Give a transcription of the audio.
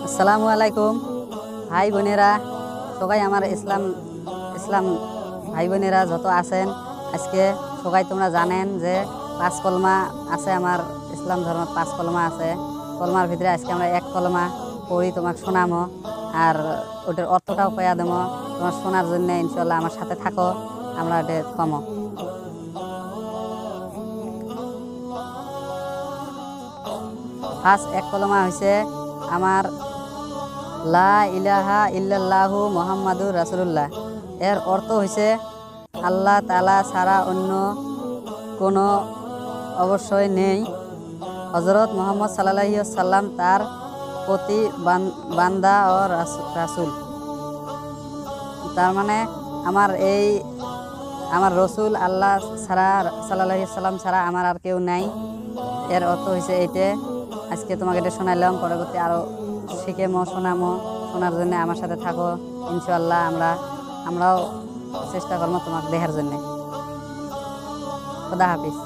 আসসালামু আলাইকুম ভাই বোনেরা, সবাই আমার ইসলাম ইসলাম ভাই বোনেরা যত আছেন, আজকে সবাই তোমরা জানেন যে 5 কলমা আছে। আমার ইসলাম ধর্ম 5 কলমা আছে। কলমার ভিতরে আজকে আমরা এক কলমা পড়ি, তোমাকে শোনামো আর ওটার অর্থটাও কয়া দেবো। তোমার শোনার জন্য ইনশাল্লাহ আমার সাথে থাকো, আমরা ওটা কমো। ফার্স্ট এক কলমা হয়েছে আমার লা ইলাহা ইল্লাল্লাহু মুহাম্মাদুর রাসূলুল্লাহ। এর অর্থ হয়েছে আল্লাহ তাআলা ছাড়া অন্য কোনো অবশ্যই নেই। হযরত মুহাম্মদ সাল্লাল্লাহু আলাইহি ওয়াসাল্লাম তার প্রতি বান্দা ও রাসূল। তার মানে আমার রসুল আল্লাহ ছাড়া, সাল্লাল্লাহু আলাইহি ওয়াসাল্লাম ছাড়া আমার আর কেউ নাই। এর অর্থ হয়েছে এইটে। আজকে তোমাকে এটা শোনাইলাম, পরবর্তী আরও শোনার জন্য আমার সাথে থাকো। ইনশাআল্লাহ আমরাও চেষ্টা করবো তোমাকে দেখার জন্যে। খোদা হাফিজ।